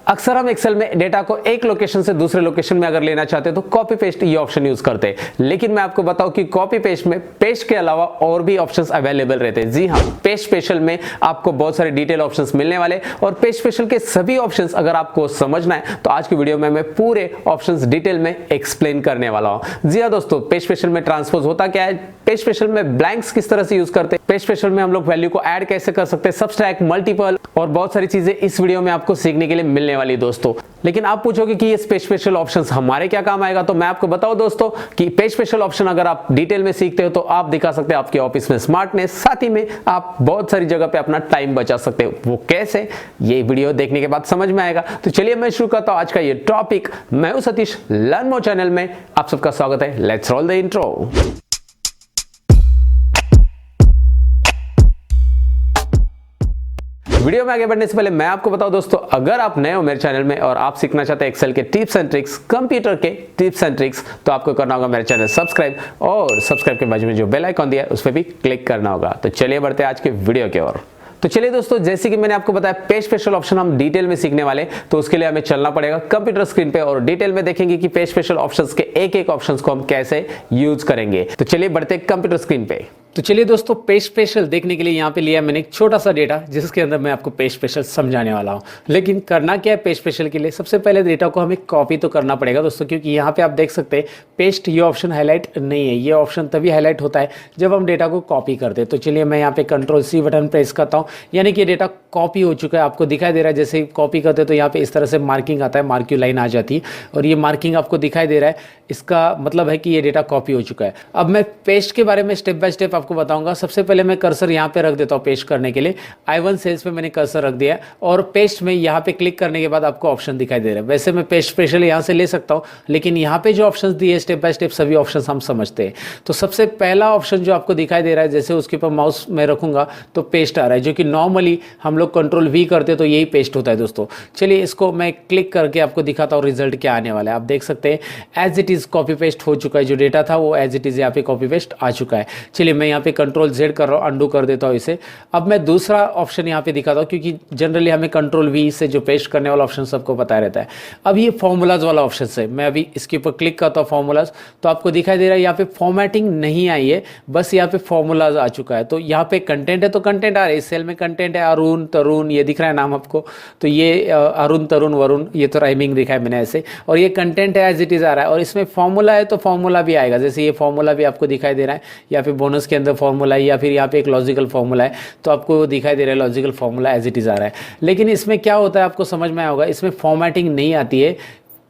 अक्सर हम एक्सेल में डेटा को एक लोकेशन से दूसरे लोकेशन में अगर लेना चाहते हैं तो कॉपी पेस्ट ये ऑप्शन यूज करते हैं, लेकिन मैं आपको बताऊं कि कॉपी पेस्ट में पेस्ट के अलावा और भी ऑप्शंस अवेलेबल रहते हैं। जी हां, पेस्ट स्पेशल में आपको बहुत सारे डिटेल ऑप्शंस मिलने वाले, और पेस्ट स्पेशल के सभी ऑप्शंस अगर आपको समझना है तो आज की वीडियो में मैं पूरे ऑप्शंस डिटेल में एक्सप्लेन करने वाला हूं। जी हां दोस्तों, पेस्ट स्पेशल में ट्रांसपोज होता क्या है, पेस्ट स्पेशल में ब्लैंक्स किस तरह से यूज करते हैं, पेस्ट स्पेशल में हम लोग वैल्यू को ऐड कैसे कर सकते हैं, सबट्रैक्ट, मल्टीपल और बहुत सारी चीजें इस वीडियो में आपको सीखने के लिए मिलने वाली दोस्तों। लेकिन आप पूछोगे कि ये पेस्ट स्पेशल ऑप्शंस हमारे क्या काम आएगा, तो मैं आपको बताऊं दोस्तों कि पेस्ट स्पेशल ऑप्शन अगर आप डिटेल में सीखते हो तो आप दिखा सकते हैं आपके ऑफिस में स्मार्टनेस, साथ ही में आप बहुत सारी जगह पे अपना टाइम बचा सकते हो। वो कैसे, ये वीडियो देखने के बाद समझ में आएगा। तो चलिए मैं शुरू करता हूं आज का ये टॉपिक। मैं हूं सतीश, लर्न मोर चैनल में आप सबका स्वागत है। Let's roll the intro. Video में आगे बढ़ने से पहले मैं आपको बताऊं दोस्तों, अगर आप नए हो मेरे चैनल में और आप सीखना चाहते हैं एक्सेल के टिप्स एंड ट्रिक्स, कंप्यूटर के टिप्स एंड ट्रिक्स, तो आपको करना होगा मेरे चैनल सब्सक्राइब, और सब्सक्राइब के बाजू में जो बेल आइकॉन दिया है उस पर भी क्लिक करना होगा। तो चलिए बढ़ते हैं आज के वीडियो की ओर। तो चलिए दोस्तों, जैसे कि मैंने आपको बताया पेस्ट स्पेशल ऑप्शन हम डिटेल में सीखने वाले, तो उसके लिए हमें चलना पड़ेगा कंप्यूटर स्क्रीन पे और डिटेल में देखेंगे कि पेस्ट स्पेशल ऑप्शंस के एक एक ऑप्शंस को हम कैसे यूज करेंगे। तो चलिए बढ़ते हैं कंप्यूटर स्क्रीन पे। तो चलिए दोस्तों, पेस्ट स्पेशल देखने के लिए यहाँ पे लिया मैंने एक छोटा सा डेटा जिसके अंदर मैं आपको पेस्ट स्पेशल समझाने वाला हूँ। लेकिन करना क्या है पेस्ट स्पेशल के लिए, सबसे पहले डेटा को हमें कॉपी तो करना पड़ेगा दोस्तों, क्योंकि यहाँ पे आप देख सकते हैं पेस्ट ये ऑप्शन हाईलाइट नहीं है। ये ऑप्शन तभी हाईलाइट होता है जब हम डेटा को कॉपी करते हैं। तो चलिए मैं यहाँ पे Ctrl+C बटन प्रेस करता हूँ, यानी कि डेटा कॉपी हो चुका है। आपको दिखाई दे रहा है जैसे कॉपी करते तो यहाँ पे इस तरह से मार्किंग आता है, मार्क्यू लाइन आ जाती है, और ये मार्किंग आपको दिखाई दे रहा है। इसका मतलब है कि ये डेटा कॉपी हो चुका है। अब मैं पेस्ट के बारे में स्टेप बाय स्टेप आपको बताऊंगा। सबसे पहले मैं कर्सर यहाँ पे रख देता हूँ पेस्ट करने के लिए। I1 सेल्स पे मैंने कर्सर रख दिया, और पेस्ट में यहाँ पे क्लिक करने के बाद आपको ऑप्शन दिखाई दे रहा है। वैसे मैं पेस्ट स्पेशल यहाँ से ले सकता हूँ, लेकिन यहाँ पे जो ऑप्शंस दिए स्टेप बाय स्टेप सभी ऑप्शंस हम समझते हैं। तो सबसे पहला ऑप्शन जो आपको दिखाई दे रहा है, जैसे उसके ऊपर माउस में रखूंगा तो पेस्ट आ रहा है, जो कि नॉर्मली हम लोग Ctrl+V करते तो यही पेस्ट होता है दोस्तों। चलिए इसको मैं क्लिक करके आपको दिखाता हूँ रिजल्ट क्या आने वाला है। आप देख सकते हैं as it is copy paste हो चुका है। जो डेटा था वो एज इट इज यहाँ पे कॉपी पेस्ट आ चुका है। चलिए मैं यहाँ पे Ctrl+Z कर रहा हूँ, अंडू कर देता हूँ इसे। अब मैं दूसरा ऑप्शन यहाँ पे दिखाता हूँ, क्योंकि जनरली हमें Ctrl+V से जो पेस्ट करने वाला ऑप्शन सबको पता रहता है। अब ये फॉर्मूलाज वाला ऑप्शन है, मैं अभी इसके ऊपर क्लिक करता हूँ फॉर्मूलाज, तो आपको दिखाई दे रहा है यहाँ पे फॉर्मेटिंग नहीं आई है, बस यहाँ पे फॉर्मूलाज आ चुका है। तो यहाँ पे कंटेंट है तो कंटेंट आ रहा है, इस सेल में कंटेंट है अरुण तरुण, ये दिख रहा है नाम आपको, तो ये अरुण तरुण वरुण, ये तो राइमिंग लिखा है मैंने ऐसे, और ये कंटेंट है एज इट इज आ रहा है। और इसमें फॉर्मूला है तो फॉर्मूला भी आएगा, जैसे ये फॉर्मूला भी आपको दिखाई दे रहा है, या फिर बोनस के अंदर फॉर्मूला है, या फिर यहाँ पे एक लॉजिकल फॉर्मूला है, तो आपको दिखाई दे रहा है logical formula as it is आ रहा है। लेकिन इसमें क्या होता है आपको समझ में आया होगा, इसमें फॉर्मेटिंग नहीं आती है,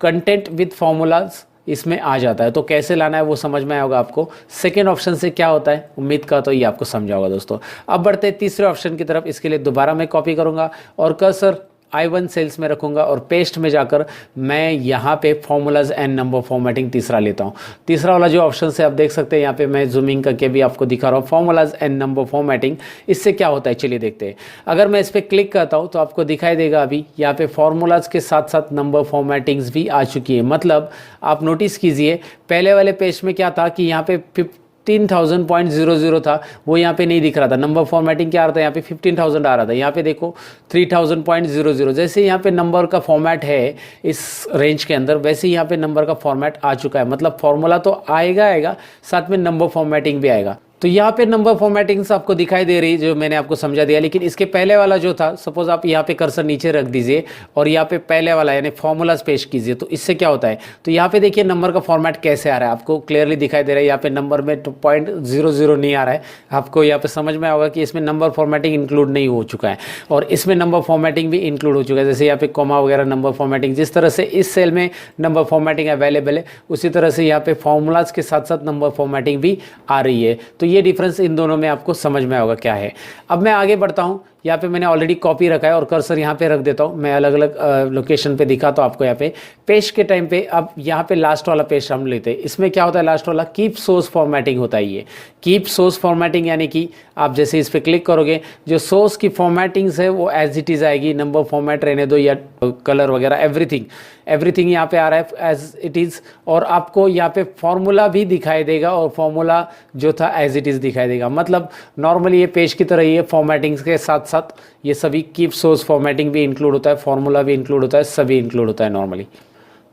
कंटेंट विद फॉर्मूलाज इसमें आ जाता है। तो कैसे लाना है वो समझ में आया होगा आपको। सेकेंड ऑप्शन से क्या होता है उम्मीद का तो ये आपको समझा होगा दोस्तों। अब बढ़ते हैं तीसरे ऑप्शन की तरफ। इसके लिए दोबारा मैं कॉपी करूंगा और कर्सर I1 सेल्स में रखूंगा, और पेस्ट में जाकर मैं यहाँ पे फॉर्मूलाज एंड नंबर फॉर्मेटिंग तीसरा लेता हूँ। तीसरा वाला जो ऑप्शन है आप देख सकते हैं, यहाँ पे मैं जूमिंग करके भी आपको दिखा रहा हूँ फॉर्मूलाज एंड नंबर फॉर्मेटिंग। इससे क्या होता है चलिए देखते हैं। अगर मैं इस पर क्लिक करता हूँ तो आपको दिखाई देगा अभी यहाँ पे फॉर्मूलाज के साथ साथ नंबर फॉर्मेटिंग्स भी आ चुकी है। मतलब आप नोटिस कीजिए, पहले वाले पेज में क्या था कि यहाँ पे 15,000.00 था, वो यहाँ पे नहीं दिख रहा था। नंबर फॉर्मेटिंग क्या आ रहा था, यहाँ पे 15,000 आ रहा था, यहाँ पे देखो 3,000.00। जैसे यहाँ पे नंबर का फॉर्मेट है इस रेंज के अंदर, वैसे यहाँ पे नंबर का फॉर्मेट आ चुका है। मतलब फॉर्मूला तो आएगा, साथ में नंबर फॉर्मेटिंग भी आएगा। तो यहाँ पे नंबर फॉर्मेटिंग्स आपको दिखाई दे रही जो मैंने आपको समझा दिया। लेकिन इसके पहले वाला जो था, सपोज आप यहाँ पे कर्सर नीचे रख दीजिए और यहाँ पे पहले वाला यानी फॉर्मूलाज पेश कीजिए, तो इससे क्या होता है, तो यहाँ पे देखिए नंबर का फॉर्मेट कैसे आ रहा है, आपको क्लियरली दिखाई दे रहा है। यहाँ पे नंबर में 2.00 नहीं आ रहा है, आपको यहाँ पे समझ में आएगा कि इसमें नंबर फॉर्मेटिंग इंक्लूड नहीं हो चुका है, और इसमें नंबर फॉर्मेटिंग भी इंक्लूड हो चुका है। जैसे यहाँ पे कॉमा वगैरह नंबर फॉर्मेटिंग, जिस तरह से इस सेल में नंबर फॉर्मेटिंग अवेलेबल है, उसी तरह से यहाँ पे फॉर्मूलाज के साथ साथ नंबर फॉर्मेटिंग भी आ रही है। तो ये डिफरेंस इन दोनों में आपको समझ में आएगा क्या है। अब मैं आगे बढ़ता हूँ। यहाँ पे मैंने ऑलरेडी कॉपी रखा है और कर्सर यहाँ पे रख देता हूँ। मैं अलग अलग लोकेशन पे दिखाता हूँ आपको। यहाँ पे पेस्ट के टाइम पे अब यहाँ पे लास्ट वाला पेस्ट हम लेते हैं। इसमें क्या होता है, लास्ट वाला कीप सोर्स फॉर्मेटिंग होता है। ये कीप सोर्स फॉर्मेटिंग यानी कि आप जैसे इस पर क्लिक करोगे, जो सोर्स की फॉर्मेटिंग्स है वो एज इट इज़ आएगी। नंबर फॉर्मेट रहने दो या कलर वगैरह, एवरीथिंग यहाँ पे आ रहा है एज इट इज़। और आपको यहाँ पे फॉर्मूला भी दिखाई देगा, और फॉर्मूला जो था एज इट इज़ दिखाई देगा। मतलब नॉर्मली ये पेज की तरह ही है, फॉर्मेटिंग्स के साथ साथ ये सभी कीप सोर्स फॉर्मेटिंग भी इंक्लूड होता है, फॉर्मूला भी इंक्लूड होता है, सभी इंक्लूड होता है नॉर्मली।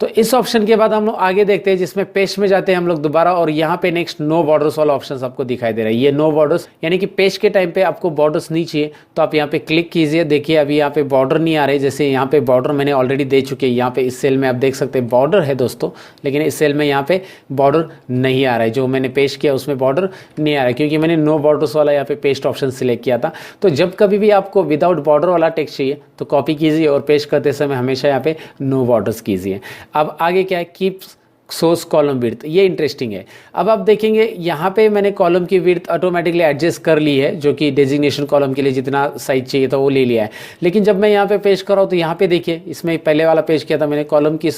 तो इस ऑप्शन के बाद हम लोग आगे देखते हैं जिसमें पेज में जाते हैं हम लोग दोबारा, और यहाँ पे नेक्स्ट नो बॉर्डर्स वाला ऑप्शन आपको दिखाई दे रहा है। ये नो बॉर्डर्स यानी कि पेज के टाइम पे आपको बॉर्डर्स नहीं चाहिए तो आप यहाँ पे क्लिक कीजिए। देखिए अभी यहाँ पे बॉर्डर नहीं आ रहे, जैसे यहाँ पे बॉर्डर मैंने ऑलरेडी दे चुके हैं। यहाँ पे इस सेल में आप देख सकते हैं बॉर्डर है दोस्तों, लेकिन इस सेल में यहाँ पे बॉर्डर नहीं आ रहा है। जो मैंने पेश किया उसमें बॉर्डर नहीं आ रहा है क्योंकि मैंने नो बॉर्डर्स वाला यहाँ पे पेस्ट ऑप्शन सिलेक्ट किया था। तो जब कभी भी आपको विदाउट बॉर्डर वाला टेक्स्ट चाहिए तो कॉपी कीजिए और पेस्ट करते समय हमेशा यहाँ पे नो बॉर्डर्स कीजिए। अब आगे क्या है, कीप सोर्स कॉलम विड्थ, ये इंटरेस्टिंग है। अब आप देखेंगे यहाँ पे मैंने कॉलम की विड्थ ऑटोमेटिकली एडजस्ट कर ली है, जो कि डेजिग्नेशन कॉलम के लिए जितना साइज चाहिए था वो ले लिया है। लेकिन जब मैं यहाँ पे पेश कर रहा हूँ तो यहाँ पे देखिए, इसमें पहले वाला पेश किया था मैंने, कॉलम की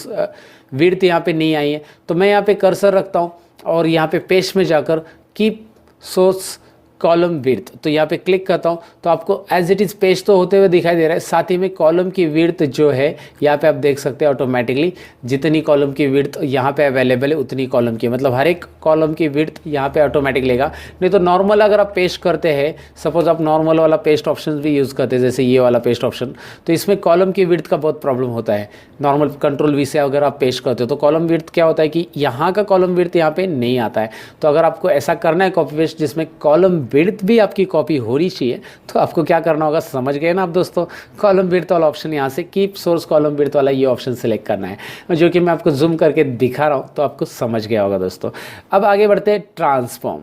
विड्थ यहाँ पे नहीं आई है। तो मैं यहाँ पे कर्सर रखता हूँ और यहाँ पे पेज में जाकर कीप सोर्स कॉलम विड्थ, तो यहाँ पे क्लिक करता हूँ तो आपको एज इट इज़ पेज तो होते हुए दिखाई दे रहा है, साथ ही में कॉलम की विड्थ जो है यहाँ पे आप देख सकते हैं ऑटोमेटिकली जितनी कॉलम की विड्थ यहाँ पे अवेलेबल है उतनी कॉलम की, मतलब हर एक कॉलम की विड्थ यहाँ पे ऑटोमेटिक लेगा। नहीं तो नॉर्मल अगर आप पेस्ट करते हैं, सपोज आप नॉर्मल वाला पेस्ट ऑप्शन भी यूज़ करते हैं जैसे ये वाला पेस्ट ऑप्शन, तो इसमें कॉलम की विड्थ का बहुत प्रॉब्लम होता है। नॉर्मल कंट्रोल वी से अगर आप पेस्ट करते हो तो कॉलम विड्थ क्या होता है कि यहाँ का कॉलम विड्थ यहाँ पे नहीं आता है। तो अगर आपको ऐसा करना है कॉपी पेस्ट जिसमें कॉलम विड्थ भी आपकी कॉपी हो रही चाहिए, तो आपको क्या करना होगा, समझ गए ना आप दोस्तों, कॉलम विड्थ वाला ऑप्शन यहाँ से कीप सोर्स कॉलम विड्थ वाला ये ऑप्शन सेलेक्ट करना है, जो कि मैं आपको जूम करके दिखा रहा हूँ तो आपको समझ गया होगा दोस्तों। अब आगे बढ़ते हैं ट्रांसफॉर्म।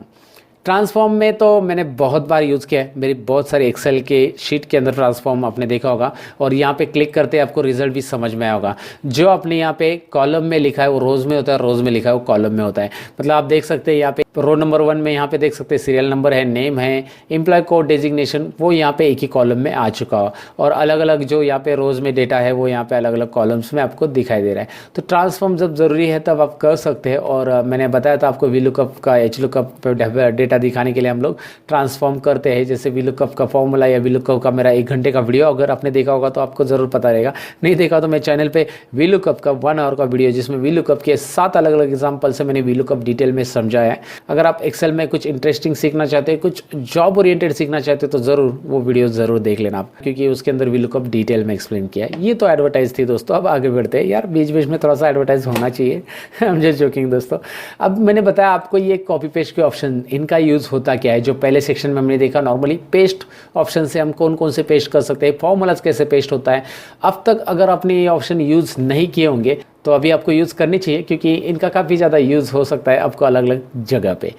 ट्रांसफॉर्म में तो मैंने बहुत बार यूज़ किया है, मेरी बहुत सारी एक्सेल के शीट के अंदर ट्रांसफॉर्म आपने देखा होगा, और यहाँ पे क्लिक करते आपको रिजल्ट भी समझ में आया होगा। जो आपने यहाँ पे कॉलम में लिखा है वो रोज़ में होता है, रोज़ में लिखा है वो कॉलम में होता है। मतलब आप देख सकते हैं यहाँ पे रो नंबर 1 में यहाँ पे देख सकते हैं सीरियल नंबर है, नेम है, एम्प्लॉय कोड, डेजिग्नेशन, वो यहाँ पे एक ही कॉलम में आ चुका हो, और अलग अलग जो यहाँ पे रोज़ में डेटा है वो यहाँ पे अलग अलग कॉलम्स में आपको दिखाई दे रहा है। तो ट्रांसफॉर्म जब ज़रूरी है तब आप कर सकते हैं, और मैंने बताया था आपको वीलुकअप का HLOOKUP डेटा दिखाने के लिए हम लोग ट्रांसफॉर्म करते हैं। जैसे वीलुकअप का फॉर्मूला या वीलुकअप का मेरा 1 घंटे का वीडियो अगर आपने देखा होगा तो आपको ज़रूर पता रहेगा, नहीं देखा तो मैं चैनल पे वीलुकअप का 1 आवर का वीडियो जिसमें वीलुकअप के 7 अलग अलग एग्जाम्पल से मैंने वीलुकअप डिटेल में समझाया है। अगर आप एक्सेल में कुछ इंटरेस्टिंग सीखना चाहते हैं, कुछ जॉब ओरिएंटेड सीखना चाहते हैं तो ज़रूर वो वीडियो ज़रूर देख लेना आप, क्योंकि उसके अंदर वीलुकअप डिटेल में एक्सप्लेन किया है। ये तो एडवर्टाइज थी दोस्तों। अब आगे बढ़ते हैं, यार बीच बीच में थोड़ा सा एडवर्टाइज होना चाहिए, I'm just joking दोस्तों। अब मैंने बताया आपको ये कॉपी पेस्ट के ऑप्शन, इनका यूज़ होता क्या है। जो पहले सेक्शन में हमने देखा नॉर्मली पेस्ट ऑप्शन से हम कौन कौन से पेस्ट कर सकते हैं, फॉर्मूलाज कैसे पेस्ट होता है। अब तक अगर आपने ये ऑप्शन यूज़ नहीं किए होंगे तो अभी आपको यूज़ करनी चाहिए, क्योंकि इनका काफ़ी ज़्यादा यूज़ हो सकता है आपको अलग अलग जगह पे।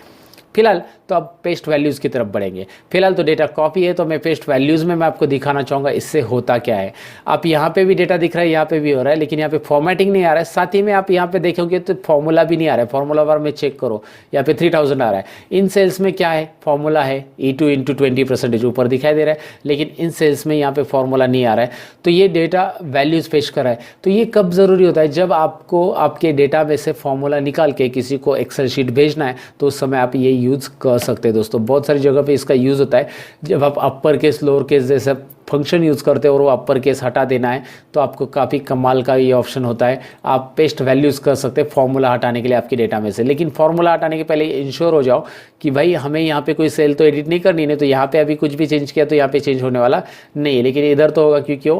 फिलहाल तो अब पेस्ट वैल्यूज़ की तरफ बढ़ेंगे। फिलहाल तो डेटा कॉपी है, तो मैं पेस्ट वैल्यूज़ में मैं आपको दिखाना चाहूँगा इससे होता क्या है। आप यहाँ पे भी डेटा दिख रहा है, यहाँ पे भी हो रहा है, लेकिन यहाँ पे फॉर्मेटिंग नहीं आ रहा है। साथ ही में आप यहाँ पे देखोगे तो फॉर्मूला भी नहीं आ रहा है। फॉर्मूला बार में चेक करो, यहाँ पे 3000 आ रहा है। इन सेल्स में क्या है, फॉर्मूला है E2 × 20% ऊपर दिखाई दे रहा है, लेकिन इन सेल्स में यहाँ पे फॉर्मूला नहीं आ रहा है। तो ये डेटा वैल्यूज़ पेश कर रहा है। तो ये कब ज़रूरी होता है, जब आपको आपके डेटा में से फॉर्मूला निकाल के किसी को एक्सेल शीट भेजना है, तो उस समय आप ये यूज़ कर सकते हैं दोस्तों। बहुत सारी जगह पे इसका यूज़ होता है। जब आप अपर केस लोअर केस जैसे फंक्शन यूज़ करते हो और वो अपर केस हटा देना है, तो आपको काफ़ी कमाल का ये ऑप्शन होता है। आप पेस्ट वैल्यूज़ कर सकते हैं फॉर्मूला हटाने के लिए आपके डेटा में से। लेकिन फॉर्मूला हटाने के पहले इंश्योर हो जाओ कि भाई हमें यहाँ पे कोई सेल तो एडिट नहीं करनी, नहीं तो यहाँ पे अभी कुछ भी चेंज किया तो यहाँ पे चेंज होने वाला नहीं है, लेकिन इधर तो होगा क्योंकि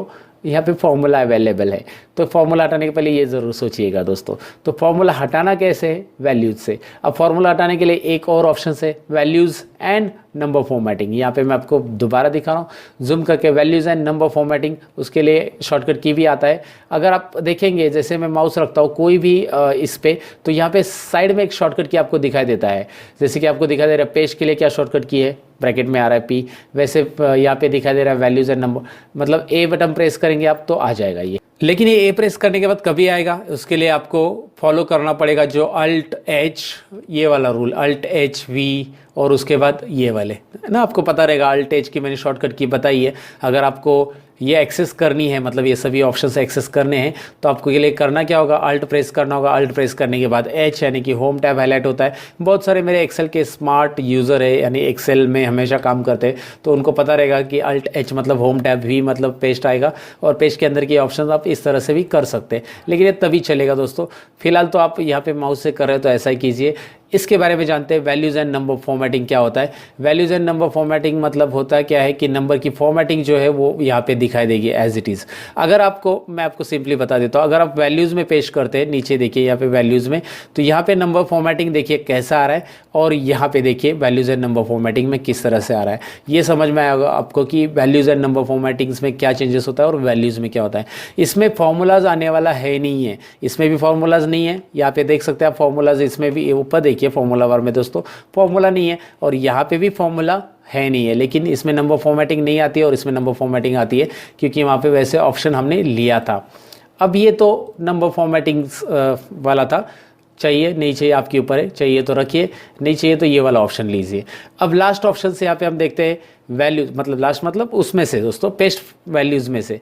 यहाँ पे फॉर्मूला अवेलेबल है। तो फॉर्मूला हटाने के पहले ये ज़रूर सोचिएगा दोस्तों। तो फॉर्मूला हटाना कैसे है, वैल्यूज़ से। अब फॉर्मूला हटाने के लिए एक और ऑप्शन है, वैल्यूज़ एंड नंबर फॉर्मेटिंग। यहाँ पे मैं आपको दोबारा दिखा रहा हूँ जूम करके, वैल्यूज़ एंड नंबर फॉर्मेटिंग। उसके लिए शॉर्टकट की भी आता है। अगर आप देखेंगे जैसे मैं माउस रखता हूँ कोई भी इस पे, तो यहाँ पे साइड में एक शॉर्टकट की आपको दिखाई देता है। जैसे कि आपको दिखाई दे रहा है पेज के लिए क्या शॉर्टकट की है, ब्रैकेट में आ रहा है P, वैसे यहाँ पे दिखाई दे रहा है वैल्यूज़ एंड नंबर, मतलब A बटन प्रेस करेंगे आप तो आ जाएगा ये। लेकिन ये A प्रेस करने के बाद कभी आएगा, उसके लिए आपको फॉलो करना पड़ेगा जो Alt H ये वाला रूल, Alt H V और उसके बाद ये वाले ना, आपको पता रहेगा Alt H की मैंने शॉर्टकट की बताई है। अगर आपको ये एक्सेस करनी है, मतलब ये सभी ऑप्शंस एक्सेस करने हैं, तो आपको ये लिए करना क्या होगा, अल्ट प्रेस करना होगा। अल्ट प्रेस करने के बाद H यानी कि होम टैब हाईलाइट होता है। बहुत सारे मेरे एक्सेल के स्मार्ट यूज़र है, यानी एक्सेल में हमेशा काम करते हैं, तो उनको पता रहेगा कि Alt H मतलब होम टैब, V मतलब पेस्ट आएगा, और पेस्ट के अंदर की ऑप्शन आप इस तरह से भी कर सकते हैं। लेकिन ये तभी चलेगा दोस्तों। फिलहाल तो आप यहाँ पे माउस से कर रहे हो तो ऐसा ही कीजिए। इसके बारे में जानते हैं। वैल्यूज़ एंड नंबर फॉर्मेटिंग क्या होता है। वैल्यूज़ एंड नंबर फॉर्मेटिंग मतलब होता है क्या है कि नंबर की फॉर्मेटिंग जो है वो यहाँ पे दिखाई देगी एज इट इज़। अगर मैं आपको सिंपली बता देता हूँ, अगर आप वैल्यूज़ में पेश करते हैं, नीचे देखिए यहाँ पे वैल्यूज़ में, तो यहाँ पे नंबर फॉर्मेटिंग देखिए कैसा आ रहा है, और यहाँ पे देखिए वैल्यूज़ एंड नंबर फॉर्मेटिंग में किस तरह से आ रहा है। ये समझ में आएगा आपको कि वैल्यूज़ एंड नंबर फॉर्मेटिंग्स में क्या चेंजेस होता है और वैल्यूज़ में क्या होता है। इसमें फॉर्मूलाज आने वाला है नहीं है, इसमें भी फॉर्मूलाज नहीं है। यहाँ पे देख सकते हैं आप फॉर्मूलाज, इसमें भी ऊपर देखिए फॉर्मूला बार में दोस्तों फॉर्मूला नहीं है, और यहाँ पे भी फॉर्मूला है नहीं है, लेकिन इसमें नंबर फॉर्मेटिंग नहीं आती है और इसमें नंबर फॉर्मेटिंग आती है, क्योंकि वहाँ पे वैसे ऑप्शन हमने लिया था। अब ये तो नंबर फॉर्मेटिंग वाला था, चाहिए नहीं चाहिए आपके ऊपर है, चाहिए तो रखिए, नहीं चाहिए तो ये वाला ऑप्शन लीजिए। अब लास्ट ऑप्शन से यहाँ पे हम देखते हैं वैल्यूज, मतलब लास्ट मतलब उसमें से दोस्तों पेस्ट वैल्यूज़ में से।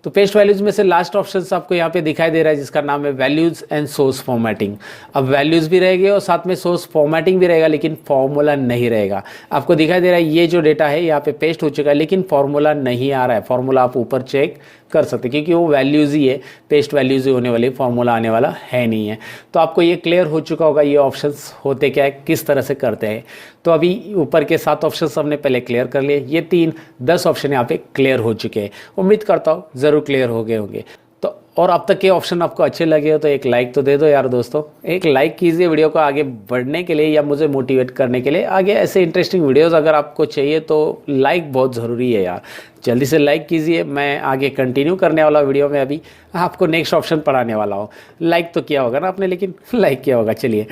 तो पेस्ट वैल्यूज़ में से लास्ट ऑप्शन आपको यहाँ पे दिखाई दे रहा है, जिसका नाम है वैल्यूज़ एंड सोर्स फॉर्मेटिंग। अब वैल्यूज़ भी रहेगी और साथ में सोर्स फॉर्मेटिंग भी रहेगा, लेकिन फॉर्मूला नहीं रहेगा। आपको दिखाई दे रहा है ये जो डेटा है यहाँ पे पेस्ट हो चुका है, लेकिन फॉर्मूला नहीं आ रहा है। फॉर्मूला आप ऊपर चेक कर सकते हैं, क्योंकि वो वैल्यूज़ ही है, पेस्ट वैल्यूज़ ही होने वाली, फॉर्मूला आने वाला है नहीं है। तो आपको ये क्लियर हो चुका होगा ये ऑप्शंस होते क्या है, किस तरह से करते हैं। तो अभी ऊपर के 7 ऑप्शंस हमने पहले क्लियर कर लिए, ये 10 ऑप्शन यहाँ पे क्लियर हो चुके हैं। उम्मीद करता हूँ ज़रूर क्लियर हो गए होंगे। तो और अब तक के ऑप्शन आपको अच्छे लगे हो तो एक लाइक तो दे दो यार दोस्तों, एक लाइक कीजिए वीडियो को आगे बढ़ने के लिए या मुझे मोटिवेट करने के लिए। आगे ऐसे इंटरेस्टिंग वीडियोस अगर आपको चाहिए तो लाइक बहुत ज़रूरी है यार, जल्दी से लाइक कीजिए। मैं आगे कंटिन्यू करने वाला वीडियो में अभी आपको नेक्स्ट ऑप्शन पढ़ाने वाला हूँ। लाइक तो किया होगा ना आपने, लेकिन लाइक किया होगा। चलिए,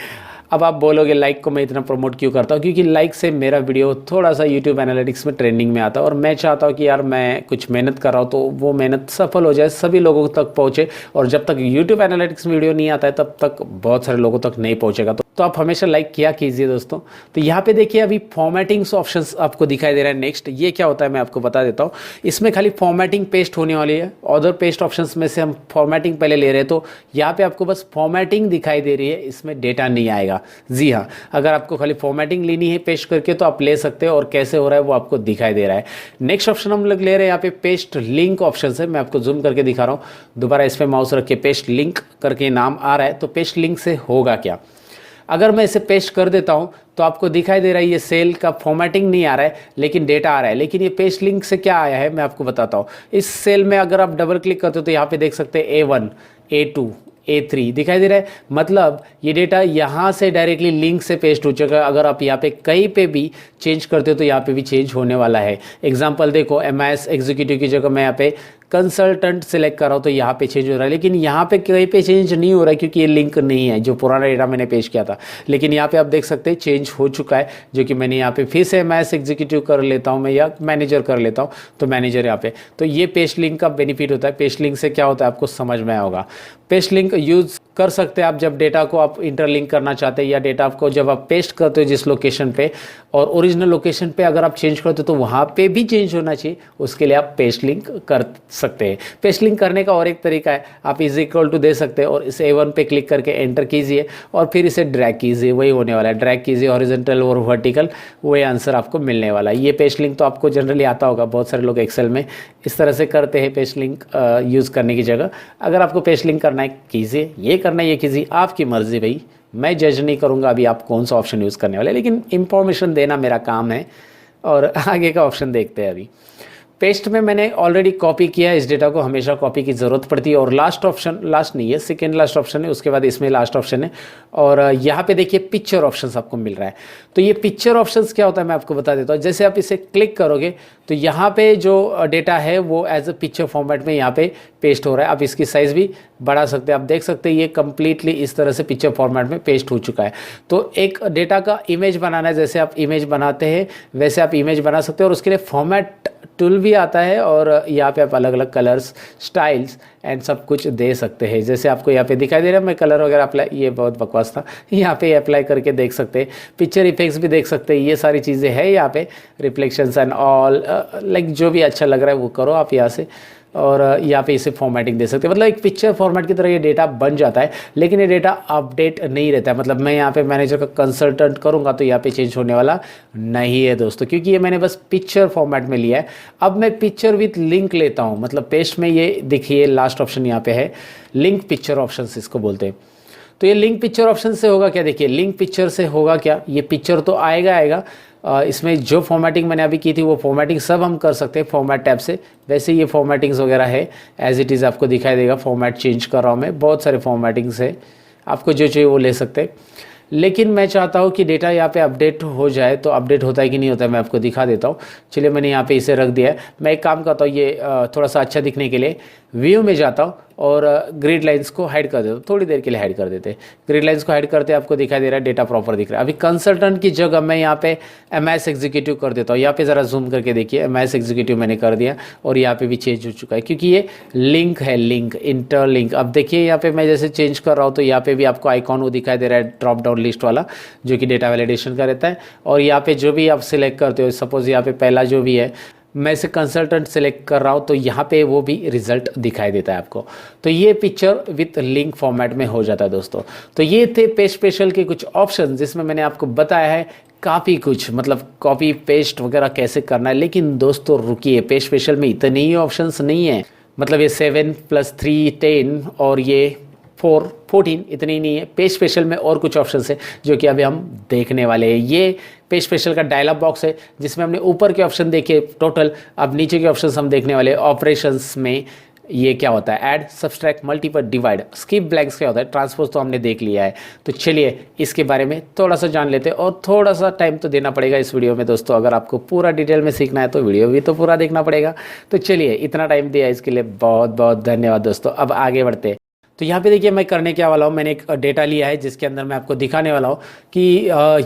अब आप बोलोगे लाइक को मैं इतना प्रमोट क्यों करता हूँ, क्योंकि लाइक से मेरा वीडियो थोड़ा सा यूट्यूब एनालिटिक्स में ट्रेंडिंग में आता है, और मैं चाहता हूँ कि यार मैं कुछ मेहनत कर रहा हूँ तो वो मेहनत सफल हो जाए, सभी लोगों तक पहुँचे। और जब तक यूट्यूब एनालिटिक्स में वीडियो नहीं आता है तब तक बहुत सारे लोगों तक नहीं पहुँचेगा। तो आप हमेशा लाइक किया कीजिए दोस्तों। तो यहाँ पे देखिए अभी फॉर्मेटिंग्स ऑप्शंस आपको दिखाई दे रहा है। नेक्स्ट ये क्या होता है मैं आपको बता देता हूँ। इसमें खाली फॉर्मेटिंग पेस्ट होने वाली है, अदर पेस्ट ऑप्शंस में से हम फॉर्मेटिंग पहले ले रहे हैं, तो यहाँ पे आपको बस फॉर्मेटिंग दिखाई दे रही है, इसमें डेटा नहीं आएगा। जी हाँ, अगर आपको खाली फॉर्मेटिंग लेनी है पेस्ट करके तो आप ले सकते हो, और कैसे हो रहा है वो आपको दिखाई दे रहा है। नेक्स्ट ऑप्शन हम लोग ले रहे हैं यहाँ पे पेस्ट लिंक ऑप्शन है। मैं आपको जूम करके दिखा रहा हूँ, दोबारा इस पर माउस रख के पेस्ट लिंक करके नाम आ रहा है। तो पेस्ट लिंक से होगा क्या, अगर मैं इसे पेस्ट कर देता हूं तो आपको दिखाई दे रहा है ये सेल का फॉर्मेटिंग नहीं आ रहा है, लेकिन डेटा आ रहा है। लेकिन ये पेस्ट लिंक से क्या आया है मैं आपको बताता हूं। इस सेल में अगर आप डबल क्लिक करते हो तो यहाँ पे देख सकते हैं A1, A2, A3 दिखाई दे रहा है, मतलब ये डेटा यहाँ से डायरेक्टली लिंक से पेस्ट हो चुका है। अगर आप यहाँ पे कहीं पे भी चेंज करते हो तो यहाँ पे भी चेंज होने वाला है। एग्जांपल देखो, MIS एग्जीक्यूटिव की जगह मैं यहाँ पे कंसल्टेंट सेलेक्ट कर रहा हूँ तो यहाँ पे चेंज हो रहा है, लेकिन यहाँ पे कहीं पे चेंज नहीं हो रहा है क्योंकि ये लिंक नहीं है जो पुराना डेटा मैंने पेश किया था। लेकिन यहाँ पे आप देख सकते हैं चेंज हो चुका है, जो कि मैंने यहाँ पे फिर से MIS एग्जीक्यूटिव कर लेता हूँ मैं, या मैनेजर कर लेता हूँ तो मैनेजर यहाँ पे। तो ये पेस्ट लिंक का बेनिफिट होता है। पेस्ट लिंक से क्या होता है आपको समझ में आया होगा। पेस्ट लिंक यूज़ कर सकते हैं आप जब डेटा को आप इंटरलिंक करना चाहते हैं, या डेटा आपको जब आप पेस्ट करते हो जिस लोकेशन पे, और ओरिजिनल लोकेशन पे अगर आप चेंज करते हो तो वहाँ पे भी चेंज होना चाहिए, उसके लिए आप पेस्ट लिंक कर सकते हैं। पेस्ट लिंक करने का और एक तरीका है, आप इज इक्वल टू दे सकते हैं और इसे A1 पे क्लिक करके एंटर कीजिए और फिर इसे ड्रैग कीजिए, वही होने वाला है। ड्रैग कीजिए हॉरिजॉन्टल और वर्टिकल, वही आंसर आपको मिलने वाला है। ये पेस्ट लिंक तो आपको जनरली आता होगा, बहुत सारे लोग एक्सेल में इस तरह से करते हैं पेस्ट लिंक यूज़ करने की जगह। अगर आपको पेस्ट लिंक करना है कीजिए, ये करना है ये कीजिए, आपकी मर्जी भाई, मैं जज नहीं करूँगा अभी आप कौन सा ऑप्शन यूज़ करने वाले, लेकिन इंफॉर्मेशन देना मेरा काम है। और आगे का ऑप्शन देखते हैं। अभी पेस्ट में मैंने ऑलरेडी कॉपी किया है, इस डेटा को हमेशा कॉपी की ज़रूरत पड़ती है। और लास्ट ऑप्शन, लास्ट नहीं है, सेकेंड लास्ट ऑप्शन है, उसके बाद इसमें लास्ट ऑप्शन है। और यहाँ पे देखिए पिक्चर ऑप्शंस आपको मिल रहा है। तो ये पिक्चर ऑप्शंस क्या होता है मैं आपको बता देता हूँ। जैसे आप इसे क्लिक करोगे तो यहाँ पे जो डेटा है वो एज अ पिक्चर फॉर्मेट में यहाँ पे पेस्ट हो रहा है। आप इसकी साइज़ भी बढ़ा सकते हैं। आप देख सकते हैं ये कम्प्लीटली इस तरह से पिक्चर फॉर्मेट में पेस्ट हो चुका है। तो एक डेटा का इमेज बनाना है, जैसे आप इमेज बनाते हैं वैसे आप इमेज बना सकते हैं, और उसके लिए फॉर्मेट टूल भी आता है। और यहाँ पे आप अलग अलग कलर्स, स्टाइल्स एंड सब कुछ दे सकते हैं। जैसे आपको यहाँ पे दिखाई दे रहा है, मैं कलर वगैरह अप्लाई, ये बहुत बकवास था, यहाँ पे अप्लाई करके देख सकते हैं। पिक्चर इफेक्ट्स भी देख सकते हैं, ये सारी चीज़ें हैं यहाँ पे, रिफ्लेक्शंस एंड ऑल, लाइक जो भी अच्छा लग रहा है वो करो आप यहाँ से। और यहाँ पे इसे फॉर्मेटिंग दे सकते हैं, मतलब एक पिक्चर फॉर्मेट की तरह ये डेटा बन जाता है। लेकिन ये डेटा अपडेट नहीं रहता है, मतलब मैं यहाँ पे मैनेजर का कंसल्टेंट करूँगा तो यहाँ पे चेंज होने वाला नहीं है दोस्तों, क्योंकि ये मैंने बस पिक्चर फॉर्मेट में लिया है। अब मैं पिक्चर विथ लिंक लेता हूँ, मतलब पेस्ट में ये देखिए लास्ट ऑप्शन यहाँ पे है, लिंक पिक्चर ऑप्शन इसको बोलते हैं। तो ये लिंक पिक्चर ऑप्शन से होगा क्या, देखिए लिंक पिक्चर से होगा क्या, ये पिक्चर तो आएगा इसमें जो फॉर्मेटिंग मैंने अभी की थी वो फॉर्मेटिंग सब हम कर सकते हैं फॉर्मेट टैब से। वैसे ये फॉर्मेटिंग्स वगैरह है एज इट इज़ आपको दिखाई देगा। फॉर्मेट चेंज कर रहा हूँ मैं, बहुत सारे फॉर्मेटिंग्स है, आपको जो चाहिए वो ले सकते हैं। लेकिन मैं चाहता हूँ कि डेटा यहाँ पे अपडेट हो जाए, तो अपडेट होता है कि नहीं होता है मैं आपको दिखा देता हूँ। चलिए मैंने यहाँ पे इसे रख दिया है। मैं एक काम करता हूँ, ये थोड़ा सा अच्छा दिखने के लिए व्यू में जाता हूँ और ग्रिड लाइंस को हाइड कर देता हूँ, थोड़ी देर के लिए हाइड कर देते हैं। ग्रिड लाइंस को हाइड करते आपको दिखाई दे रहा है डेटा प्रॉपर दिख रहा है। अभी कंसल्टेंट की जगह मैं यहाँ पे MS एग्जीक्यूटिव कर देता हूँ। यहाँ पे ज़रा जूम करके देखिए, MS एग्जीक्यूटिव मैंने कर दिया और यहाँ पे भी चेंज हो चुका है क्योंकि ये लिंक है, लिंक इंटरलिंक। अब देखिए यहाँ पे मैं जैसे चेंज कर रहा हूँ तो यहाँ पे भी आपको आइकॉन वो दिखाई दे रहा है ड्रॉप डाउन लिस्ट वाला, जो कि डेटा वैलिडेशन का रहता है। और यहाँ पे जो भी आप सिलेक्ट करते हो, सपोज यहाँ पे पहला जो भी है मैं इसे कंसल्टेंट सेलेक्ट कर रहा हूँ तो यहाँ पे वो भी रिजल्ट दिखाई देता है आपको। तो ये पिक्चर विथ लिंक फॉर्मेट में हो जाता है दोस्तों। तो ये थे पेज स्पेशल के कुछ ऑप्शन जिसमें मैंने आपको बताया है काफ़ी कुछ, मतलब कॉपी पेस्ट वगैरह कैसे करना है। लेकिन दोस्तों रुकिए, पेज स्पेशल में इतने ही ऑप्शंस नहीं है, मतलब ये 7 + 3 10 और ये 4 14 इतनी नहीं है। पेज स्पेशल में और कुछ ऑप्शंस है जो कि अभी हम देखने वाले हैं। ये पेज स्पेशल का डायलॉग बॉक्स है जिसमें हमने ऊपर के ऑप्शन देखे टोटल, अब नीचे के ऑप्शंस हम देखने वाले हैं। ऑपरेशंस में ये क्या होता है, add, subtract, multiple, divide, skip blanks क्या होता है, ट्रांसपोज तो हमने देख लिया है। तो चलिए इसके बारे में थोड़ा सा जान लेते हैं और थोड़ा सा टाइम तो देना पड़ेगा इस वीडियो में दोस्तों। अगर आपको पूरा डिटेल में सीखना है तो वीडियो भी तो पूरा देखना पड़ेगा। तो चलिए इतना टाइम दिया इसके लिए बहुत बहुत धन्यवाद दोस्तों। अब आगे बढ़ते हैं। तो यहाँ पे देखिए मैं करने क्या वाला हूँ, मैंने एक डेटा लिया है जिसके अंदर मैं आपको दिखाने वाला हूँ कि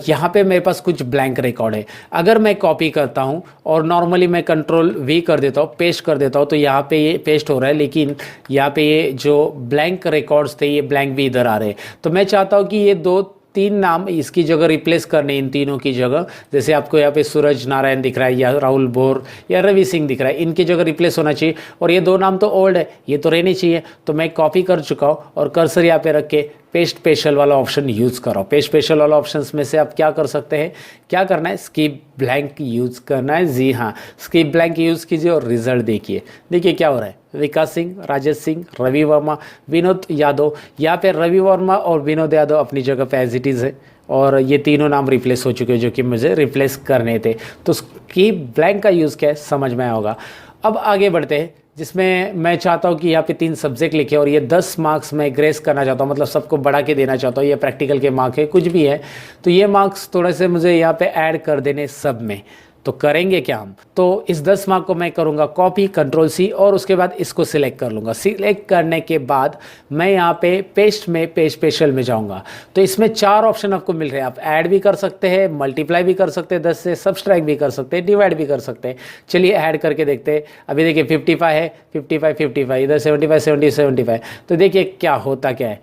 यहाँ पे मेरे पास कुछ ब्लैंक रिकॉर्ड है। अगर मैं कॉपी करता हूँ और नॉर्मली मैं Ctrl+V कर देता हूँ, पेस्ट कर देता हूँ, तो यहाँ पे ये पेस्ट हो रहा है। लेकिन यहाँ पे ये जो ब्लैंक रिकॉर्ड्स थे ये ब्लैंक भी इधर आ रहे हैं। तो मैं चाहता हूँ कि ये 2-3 नाम इसकी जगह रिप्लेस करने, इन तीनों की जगह। जैसे आपको यहाँ पे सूरज नारायण दिख रहा है या राहुल बोर या रवि सिंह दिख रहा है, इनकी जगह रिप्लेस होना चाहिए। और ये 2 नाम तो ओल्ड है, ये तो रहने चाहिए। तो मैं कॉपी कर चुका हूँ और कर्सर यहाँ पे रख के पेस्ट स्पेशल वाला ऑप्शन यूज़ करो। पेस्ट स्पेशल वाला ऑप्शंस में से आप क्या कर सकते हैं, क्या करना है, स्किप ब्लैंक यूज़ करना है। जी हाँ, स्किप ब्लैंक यूज़ कीजिए और रिजल्ट देखिए। देखिए क्या हो रहा है, विकास सिंह, राजेश सिंह, रवि वर्मा, विनोद यादव। यहाँ पे रवि वर्मा और विनोद यादव अपनी जगह पे एज इट इज़ है और ये तीनों नाम रिप्लेस हो चुके हैं जो कि मुझे रिप्लेस करने थे। तो स्किप ब्लैंक का यूज़ क्या है समझ में आया होगा। अब आगे बढ़ते हैं जिसमें मैं चाहता हूँ कि यहाँ पे 3 सब्जेक्ट लिखे और ये 10 मार्क्स मैं ग्रेस करना चाहता हूँ, मतलब सबको बढ़ा के देना चाहता हूँ। ये प्रैक्टिकल के मार्क है, कुछ भी है तो ये मार्क्स थोड़े से मुझे यहाँ पे ऐड कर देने सब में। तो करेंगे क्या हम, तो इस 10 मार्क को मैं करूँगा कॉपी, Ctrl+C और उसके बाद इसको सिलेक्ट कर लूँगा। सिलेक्ट करने के बाद मैं यहाँ पे पेस्ट में पेज स्पेशल में जाऊँगा। तो इसमें 4 ऑप्शन आपको मिल रहे हैं। आप ऐड भी कर सकते हैं, मल्टीप्लाई भी कर सकते हैं 10 से, सब्सट्रैक्ट भी कर सकते हैं, डिवाइड भी कर सकते हैं। चलिए ऐड करके देखते हैं। अभी देखिए 55 है, 55 55, इधर 75 70 75। तो देखिए क्या होता क्या है,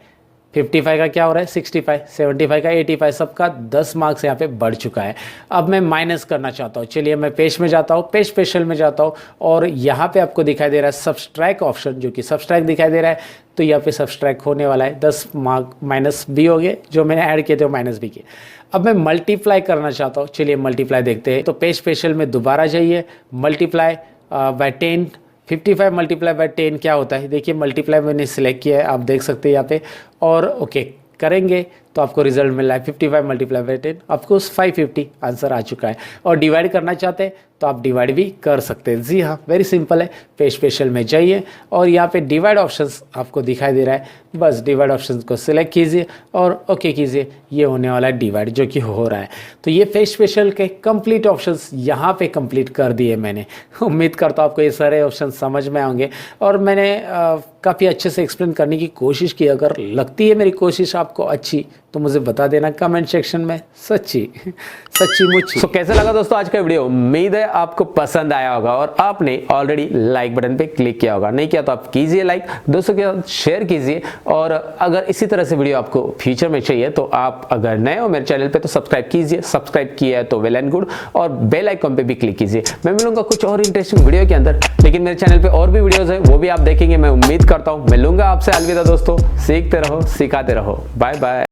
55 का क्या हो रहा है 65, 75 का 85, सबका 10 मार्क्स यहाँ पे बढ़ चुका है। अब मैं माइनस करना चाहता हूँ। चलिए मैं पेज में जाता हूँ, पेज स्पेशल में जाता हूँ और यहाँ पे आपको दिखाई दे रहा है सब्सट्रैक्ट ऑप्शन, जो कि सब्सट्रैक्ट दिखाई दे रहा है। तो यहाँ पे सब्सट्रैक्ट होने वाला है, 10 मार्क माइनस भी हो गए, जो मैंने ऐड किए थे वो माइनस भी किए। अब मैं मल्टीप्लाई करना चाहता हूँ। चलिए मल्टीप्लाई देखते हैं। तो पेज स्पेशल में दोबारा जाइए, मल्टीप्लाई बाय 10, 55 मल्टीप्लाई बाय 10 क्या होता है, देखिए मल्टीप्लाई मैंने सिलेक्ट किया है, आप देख सकते हैं यहाँ पे। और ओके करेंगे तो आपको रिजल्ट मिल रहा है 55 मल्टीप्लाई बाय 10, आपको 550 आंसर आ चुका है। और डिवाइड करना चाहते हैं तो आप डिवाइड भी कर सकते हैं। जी हाँ, वेरी सिंपल है। पेज स्पेशल में जाइए और यहाँ पे डिवाइड ऑप्शंस आपको दिखाई दे रहा है, बस डिवाइड ऑप्शंस को सिलेक्ट कीजिए और ओके कीजिए। ये होने वाला है डिवाइड, जो कि हो रहा है। तो ये पेज स्पेशल के कंप्लीट ऑप्शंस यहाँ पे कंप्लीट कर दिए मैंने। उम्मीद करता हूँ आपको ये सारे ऑप्शन समझ में आएंगे और मैंने काफ़ी अच्छे से एक्सप्लेन करने की कोशिश की। अगर लगती है मेरी कोशिश आपको अच्छी तो मुझे बता देना कमेंट सेक्शन में, सच्ची मुच्ची। तो कैसा लगा दोस्तों आज का वीडियो, उम्मीद है आपको पसंद आया होगा और आपने ऑलरेडी लाइक बटन पे क्लिक किया होगा। नहीं किया तो आप कीजिए लाइक, दोस्तों के साथ शेयर कीजिए। और अगर इसी तरह से वीडियो आपको फ्यूचर में चाहिए तो आप अगर नए हो मेरे चैनल पे तो सब्सक्राइब कीजिए, सब्सक्राइब किया है तो वेल एंड गुड, और बेल आइकन पे भी क्लिक कीजिए। मैं मिलूंगा कुछ और इंटरेस्टिंग वीडियो के अंदर, लेकिन मेरे चैनल पे और भी वीडियोस है वो भी आप देखेंगे। मैं उम्मीद करता हूँ मिलूंगा आपसे। अलविदा दोस्तों, सीखते रहो, सिखाते रहो, बाय बाय।